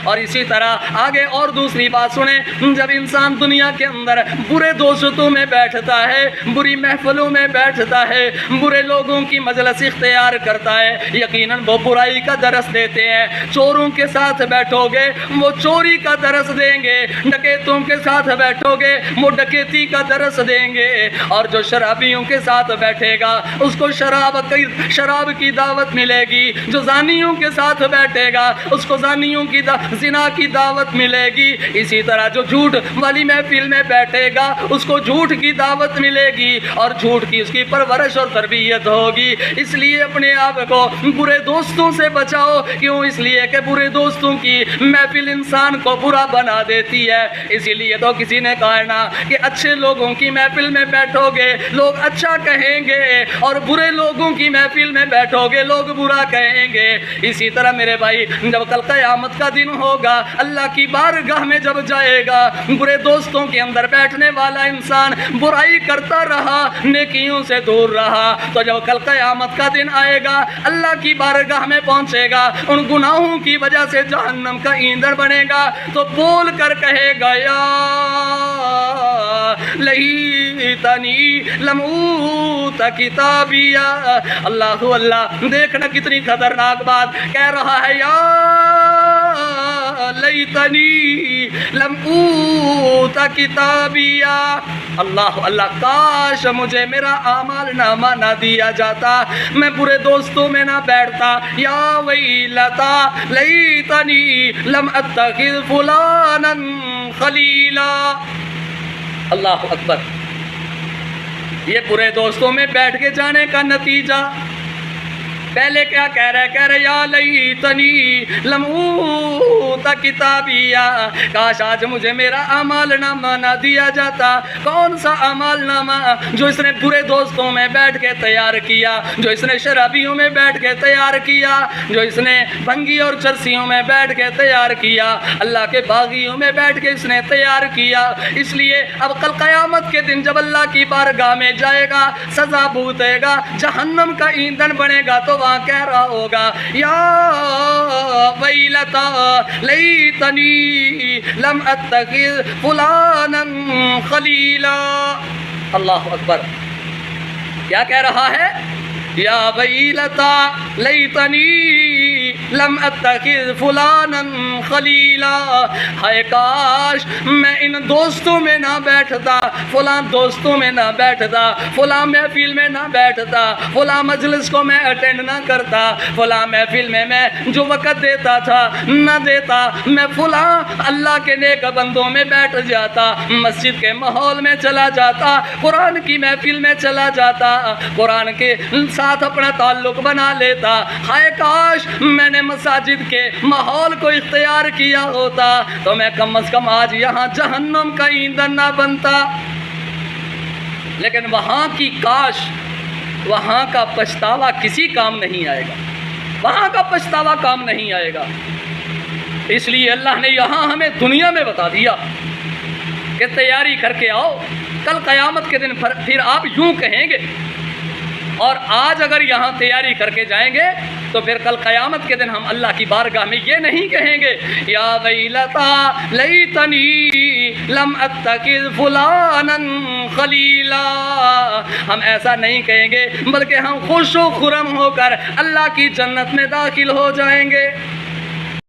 اور اسی طرح آگے اور دوسری بات سنیں، جب انسان دنیا کے اندر برے دوستوں میں بیٹھتا ہے، بری محفلوں میں بیٹھتا ہے، برے لوگوں کی مجلس اختیار کرتا ہے، یقیناً وہ برائی کا درس دیتے ہیں۔ چوروں کے ساتھ بیٹھو گے وہ چوری کا درس دیں گے، ڈکیتوں کے ساتھ بیٹھو گے وہ ڈکیتی کا درس دیں گے، اور جو شرابیوں کے ساتھ بیٹھے گا اس کو شراب کی دعوت ملے گی، جو زانیوں کے ساتھ بیٹھے گا اس کو زانیوں کی زنا کی دعوت ملے گی، اسی طرح جو جھوٹ والی محفل میں بیٹھے گا اس کو جھوٹ کی دعوت ملے گی، اور جھوٹ کی اس کی پرورش اور تربیت ہوگی۔ اس لیے اپنے آپ کو برے دوستوں سے بچاؤ، کیوں؟ اس لیے کہ برے دوستوں کی محفل انسان کو برا بنا دیتی ہے۔ اسی لیے تو کسی نے کہا نا کہ اچھے لوگوں کی محفل میں بیٹھو گے لوگ اچھا کہیں گے، اور برے لوگوں کی محفل میں بیٹھو گے لوگ برا کہیں گے۔ اسی طرح میرے بھائی، جب کل قیامت کا دن ہوگا، اللہ کی بارگاہ میں جب جائے گا، برے دوستوں کے اندر بیٹھنے والا انسان برائی کرتا رہا، نیکیوں سے دور رہا، تو جب کل قیامت کا دن آئے گا، اللہ کی بارگاہ میں پہنچے گا، ان گناہوں کی وجہ سے جہنم کا ایندھن بنے گا، تو بول کر کہے گا یا لیتنی لم اوت کتابیا۔ اللہ اللہ، دیکھنا کتنی خطرناک بات کہہ رہا ہے، یا لیتنی لم اوت کتابیا۔ اللہ اللہ، کاش مجھے میرا اعمال نامہ نہ دیا جاتا، میں برے دوستوں میں نہ بیٹھتا۔ یا ویلتا لیتنی لم اتخذ فلانا خلیلا۔ اللہ اکبر، یہ برے دوستوں میں بیٹھ کے جانے کا نتیجہ پہلے کیا کہہ رہے یا لیتنی لم اوت کتابیا، کاش آج مجھے میرا اعمال نامہ نہ دیا جاتا۔ کون سا اعمال نامہ؟ جو اس نے برے دوستوں میں بیٹھ کے تیار کیا، جو اس نے شرابیوں میں بیٹھ کے تیار کیا، جو اس نے بھنگی اور چرسیوں میں بیٹھ کے تیار کیا، اللہ کے باغیوں میں بیٹھ کے اس نے تیار کیا۔ اس لیے اب کل قیامت کے دن جب اللہ کی بارگاہ میں جائے گا، سزا بھگتے گا، جہنم کا ایندھن بنے گا، تو وہاں کہہ رہا ہوگا یا ویلتا لیتنی لم اتخذ فلانا خلیلا۔ اللہ اکبر، کیا کہہ رہا ہے؟ یا ویلتا لیتنی لم اتخذ فلانا خلیلا، ہائے کاش میں ان دوستوں میں نہ بیٹھتا، فلاں دوستوں میں نہ بیٹھتا، فلاں محفل میں نہ بیٹھتا، فلاں مجلس کو میں اٹینڈ نہ کرتا، فلاں محفل میں جو وقت دیتا تھا نہ دیتا، میں فلاں اللہ کے نیک بندوں میں بیٹھ جاتا، مسجد کے ماحول میں چلا جاتا، قرآن کی محفل میں چلا جاتا، قرآن کے ساتھ اپنا تعلق بنا لیتا۔ ہائے کاش میں نے مساجد کے ماحول کو اختیار کیا ہوتا، تو میں کم از کم آج یہاں جہنم کا ایندھن نہ بنتا۔ لیکن وہاں کی کاش، وہاں کا پچھتاوا کسی کام نہیں آئے گا، وہاں کا پچھتاوا کام نہیں آئے گا۔ اس لیے اللہ نے یہاں ہمیں دنیا میں بتا دیا کہ تیاری کر کے آؤ، کل قیامت کے دن پھر آپ یوں کہیں گے، اور آج اگر یہاں تیاری کر کے جائیں گے تو پھر کل قیامت کے دن ہم اللہ کی بارگاہ میں یہ نہیں کہیں گے یا ویلتا لیتنی لم اتخذ فلانا خلیلا، ہم ایسا نہیں کہیں گے، بلکہ ہم خوش و خرم ہو کر اللہ کی جنت میں داخل ہو جائیں گے۔